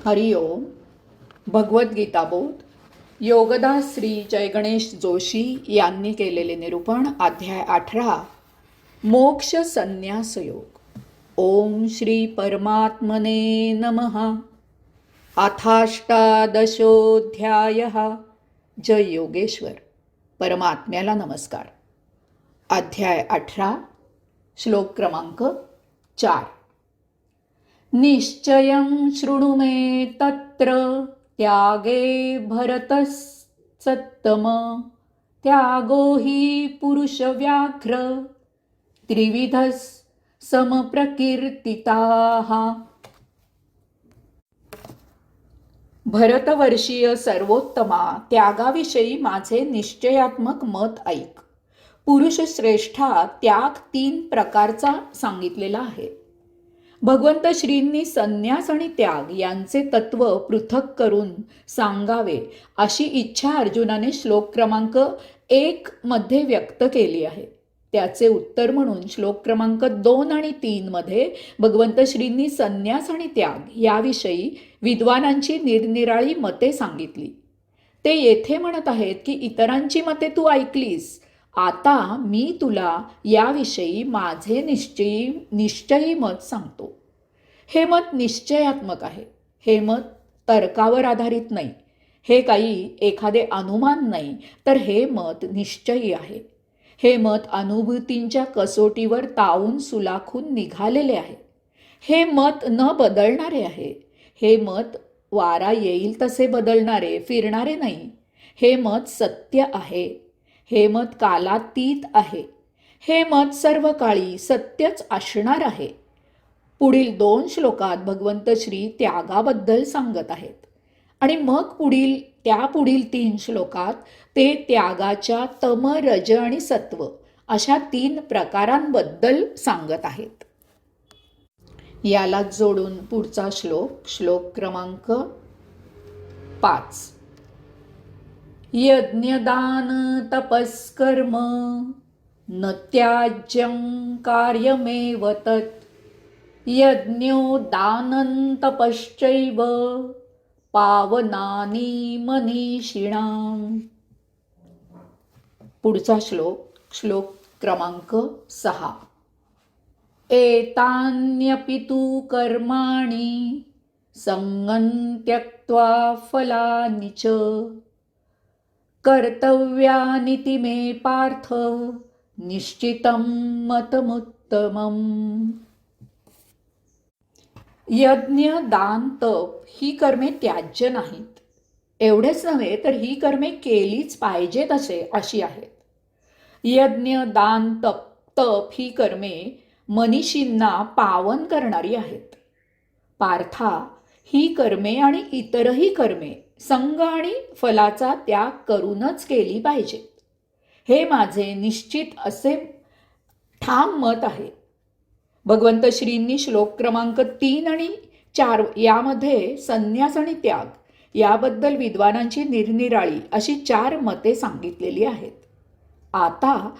हरि ओम. भगवद्गीता बोध योगदास श्री जयगणेश जोशी यांनी केलेले निरूपण. अध्याय 18 मोक्ष संन्यास योग. ओम श्री परमात्मने नमः. अथाष्टादशोऽध्यायः. जय योगेश्वर. परमात्म्याला नमस्कार. अध्याय 18 श्लोक क्रमांक 4. निश्चयं शृणु मे तत्र त्यागे भरतसत्तम त्यागो हि पुरुषव्याघ्र त्रिविधस् समप्रकीर्तिताः. भरतवर्षीय सर्वोत्तमा, त्यागाविषयी माझे निश्चयात्मक मत ऐक. पुरुषश्रेष्ठा, त्याग 3 प्रकारचा सांगितलेला आहे. भगवंत श्रींनी संन्यास आणि त्याग यांचे तत्व पृथक करून सांगावे अशी इच्छा अर्जुनाने श्लोक क्रमांक 1 मध्ये व्यक्त केली आहे. त्याचे उत्तर म्हणून श्लोक क्रमांक 2 आणि 3 मध्ये भगवंत श्रींनी संन्यास आणि त्याग याविषयी विद्वानांची निरनिराळी मते सांगितली. ते येथे म्हणत आहेत की इतरांची मते तू ऐकलीस, आता मी तुला याविषयी माझे निश्चयी मत सांगतो. हे मत निश्चयात्मक आहे. हे मत तर्कावर आधारित नाही. हे काही एखादे अनुमान नाही, तर हे मत निश्चयी आहे. हे मत अनुभूतींच्या कसोटीवर तावून सुलाखून निघालेले आहे. हे मत न बदलणारे आहे. हे मत वारा येईल तसे बदलणारे, फिरणारे नाही. हे मत सत्य आहे. हे मत कालातीत आहे. हे मत सर्व काळी सत्यच असणार आहे. पुढील 2 श्लोकात भगवंत श्री त्यागाबद्दल सांगत आहेत आणि मग पुढील 3 श्लोकात ते त्यागाच्या तम, रज आणि सत्व अशा 3 प्रकारांबद्दल सांगत आहेत. याला जोडून पुढचा श्लोक क्रमांक 5. यज्ञदान तपस्कर्म न त्याज्यं कार्यमेव तत् यज्ञो दानं तपश्चैव पावनानि मनीषिणाम्. पुढचा श्लोक क्रमांक 6. एतान्यपि तु कर्माणि संगं त्यक्त्वा फलानि च कर्तव्यानिति मे पार्थ निश्चितं मतमुत्तमम्. यज्ञ, दान, तप ही कर्मे त्याज्य नाहीत. एवढेच नव्हे तर ही कर्मे केलीच पाहिजेत अशी आहेत. यज्ञ, दान, तप ही कर्मे मनीषींना पावन करणारी आहेत. पार्था, ही कर्मे आणि इतरही कर्मे संग आणि फलाचा त्याग करूनच केली पाहिजेत. हे माझे निश्चित असे ठाम मत आहे. भगवंत श्रींनी श्लोक क्रमांक 3 आणि 4 यामध्ये संन्यास आणि त्याग याबद्दल विद्वानांची निरनिराळी अशी 4 मते सांगितलेली आहेत. आता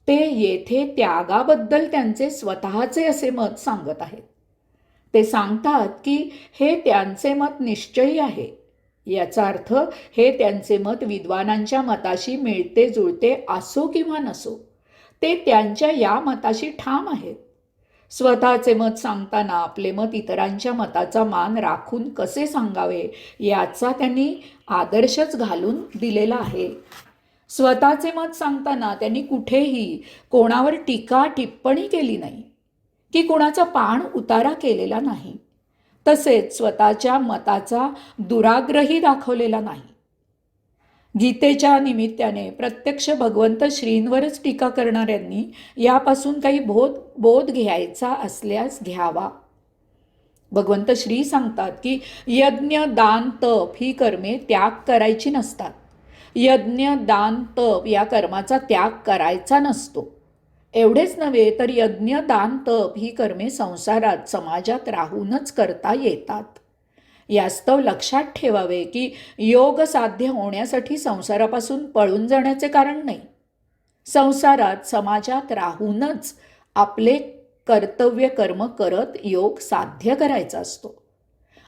ते येथे त्यागाबद्दल त्यांचे स्वतःचे असे मत सांगत आहेत. ते सांगतात की हे त्यांचे मत निश्चयी आहे. याचा अर्थ हे त्यांचे मत विद्वानांच्या मताशी मिळते जुळते असो किंवा नसो, ते त्यांच्या या मताशी ठाम आहेत. स्वतःचे मत सांगताना आपले मत इतरांच्या मताचा मान राखून कसे सांगावे याचा त्यांनी आदर्शच घालून दिलेला आहे. स्वतःचे मत सांगताना त्यांनी कुठेही कोणावर टीका टिप्पणी केली नाही की कोणाचा पाण उतारा केलेला नाही. तसेच स्वतःच्या मताचा दुराग्रही दाखवलेला नाही. गीतेच्या निमित्ताने प्रत्यक्ष भगवंत श्रींवरच टीका करणाऱ्यांनी यापासून काही बोध घ्यायचा असल्यास घ्यावा. भगवंत श्री सांगतात की यज्ञ, दान, तप ही कर्मे त्याग करायची नसतात. यज्ञ, दान, तप या कर्माचा त्याग करायचा नसतो. एवढेच नव्हे तर यज्ञ, दान, तप ही कर्मे संसारात, समाजात राहूनच करता येतात. यास्तव लक्षात ठेवावे की योग साध्य होण्यासाठी संसारापासून पळून जाण्याचे कारण नाही. संसारात, समाजात राहूनच आपले कर्तव्य कर्म करत योग साध्य करायचा असतो.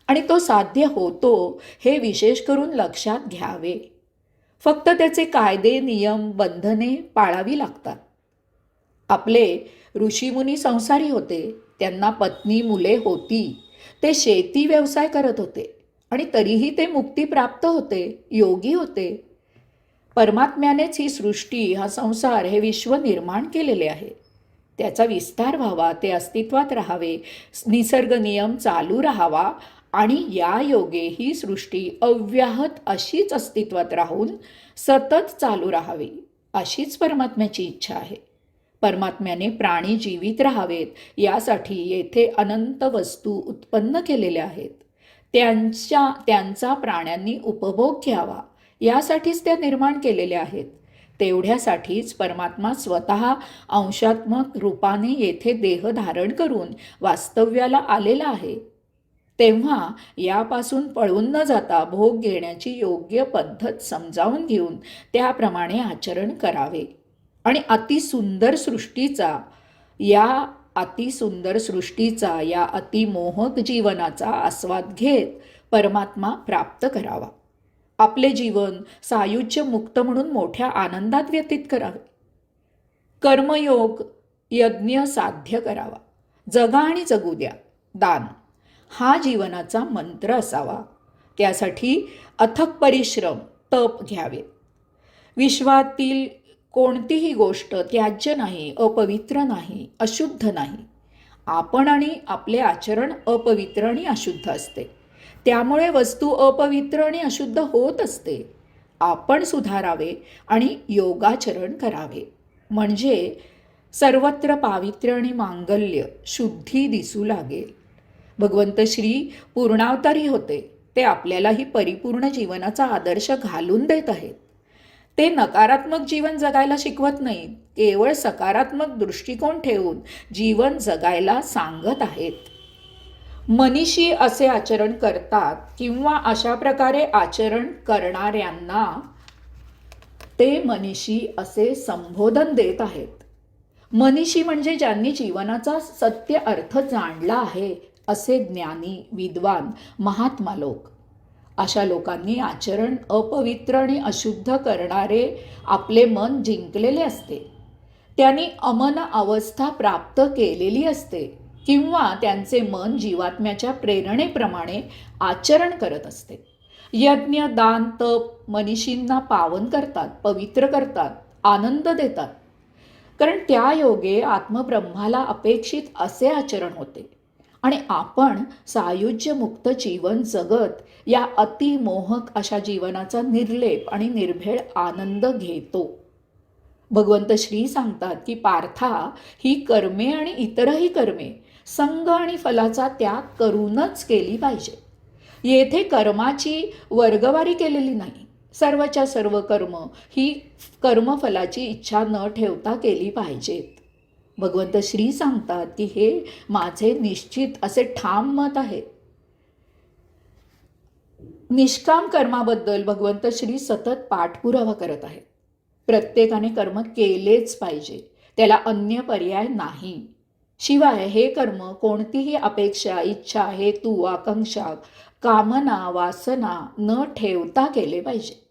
आणि तो साध्य होतो हे विशेष करून लक्षात घ्यावे. फक्त त्याचे कायदे नियम बंधने पाळावी लागतात. आपले ऋषीमुनी संसारी होते, त्यांना पत्नी मुले होती, ते शेती व्यवसाय करत होते आणि तरीही ते मुक्ती प्राप्त होते, योगी होते. परमात्म्यानेच ही सृष्टी, हा संसार, हे विश्व निर्माण केलेले आहे. त्याचा विस्तार व्हावा, ते अस्तित्वात राहावे, निसर्ग नियम चालू राहावा आणि या योगे ही सृष्टी अव्याहत अशीच अस्तित्वात राहून सतत चालू राहावी, अशीच परमात्म्याची इच्छा आहे. परमात्म्याने प्राणी जीवित राहावेत यासाठी येथे अनंत वस्तू उत्पन्न केलेल्या आहेत. त्यांचा प्राण्यांनी उपभोग घ्यावा यासाठीच त्या निर्माण केलेल्या आहेत. तेवढ्यासाठीच परमात्मा स्वतः अंशात्मक रूपाने येथे देह धारण करून वास्तव्याला आलेला आहे. तेव्हा यापासून पळून न जाता भोग घेण्याची योग्य पद्धत समजावून घेऊन त्याप्रमाणे आचरण करावे आणि अतिसुंदर सृष्टीचा या अतिमोहक जीवनाचा आस्वाद घेत परमात्मा प्राप्त करावा. आपले जीवन सायुज्य मुक्त म्हणून मोठ्या आनंदात व्यतीत करावे. कर्मयोग यज्ञ साध्य करावा. जगा आणि जगू द्या. दान हा जीवनाचा मंत्र असावा. त्यासाठी अथक परिश्रम, तप घ्यावे. विश्वातील कोणतीही गोष्ट त्याज्य नाही, अपवित्र नाही, अशुद्ध नाही. आपण आणि आपले आचरण अपवित्र आणि अशुद्ध असते. त्यामुळे वस्तू अपवित्र आणि अशुद्ध होत असते. आपण सुधारावे आणि योगाचरण करावे, म्हणजे सर्वत्र पावित्र्य आणि मांगल्य, शुद्धी दिसू लागेल. भगवंत श्री पूर्णावतारी होते. ते आपल्यालाही परिपूर्ण जीवनाचा आदर्श घालून देत आहेत. ते नकारात्मक जीवन जगायला शिकवत नाहीत, केवळ सकारात्मक दृष्टिकोन ठेवून जीवन जगायला सांगत आहेत. मनीषी असे आचरण करतात किंवा अशा प्रकारे आचरण करणाऱ्यांना ते मनीषी असे संबोधन देत आहेत. मनीषी म्हणजे ज्यांनी जीवनाचा सत्य अर्थ जाणला आहे असे ज्ञानी, विद्वान, महात्मा लोक. अशा लोकांनी आचरण अपवित्र आणि अशुद्ध करणारे आपले मन जिंकलेले असते. त्यांनी अमन अवस्था प्राप्त केलेली असते किंवा त्यांचे मन जीवात्म्याच्या प्रेरणेप्रमाणे आचरण करत असते. यज्ञ, दान, तप मनीषींना पावन करतात, पवित्र करतात, आनंद देतात. कारण त्या योगे आत्मब्रह्माला अपेक्षित असे आचरण होते आणि आपण सायुज्य मुक्त जीवन जगत या अतिमोहक अशा जीवनाचा निर्लेप आणि निर्भेळ आनंद घेतो. भगवंत श्री सांगतात की पार्था, ही कर्मे आणि इतरही कर्मे संग आणि फलाचा त्याग करूनच केली पाहिजे. येथे कर्माची वर्गवारी केलेली नाही. सर्वच्या सर्व कर्म ही कर्मफलाची इच्छा न ठेवता केली पाहिजेत. भगवंत श्री सांगतात की हे माझे निश्चित असे ठाम मत आहे. निष्काम कर्माबद्दल भगवंत श्री सतत पाठपुरावा करत आहेत. प्रत्येकाने कर्म केलेच पाहिजे, त्याला अन्य पर्याय नाही. शिवाय हे कर्म कोणतीही अपेक्षा, इच्छा, हेतू, आकांक्षा, कामना, वासना न ठेवता केले पाहिजे.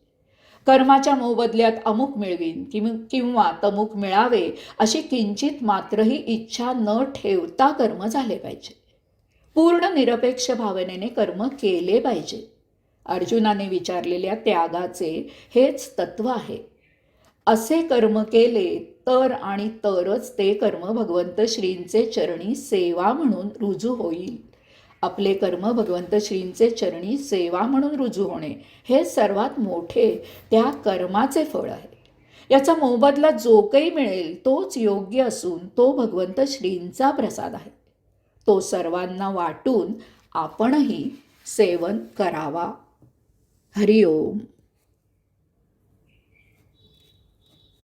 कर्माच्या मोबदल्यात अमुक मिळवीन किंवा तमुक मिळावे अशी किंचित मात्रही इच्छा न ठेवता कर्म झाले पाहिजे. पूर्ण निरपेक्ष भावनेने कर्म केले पाहिजे. अर्जुनाने विचारलेल्या त्यागाचे हेच तत्व आहे. असे कर्म केले तर आणि तरच ते कर्म भगवंत श्रींचे चरणी सेवा म्हणून रुजू होईल. आपले कर्म भगवंत श्रींचे चरणी सेवा म्हणून रुजू होणे हे सर्वात मोठे त्या कर्माचे फळ आहे. याचा मोबदला जो काही मिळेल तोच योग्य असून तो भगवंत श्रींचा प्रसाद आहे. तो सर्वांना वाटून आपणही सेवन करावा. हरिओम.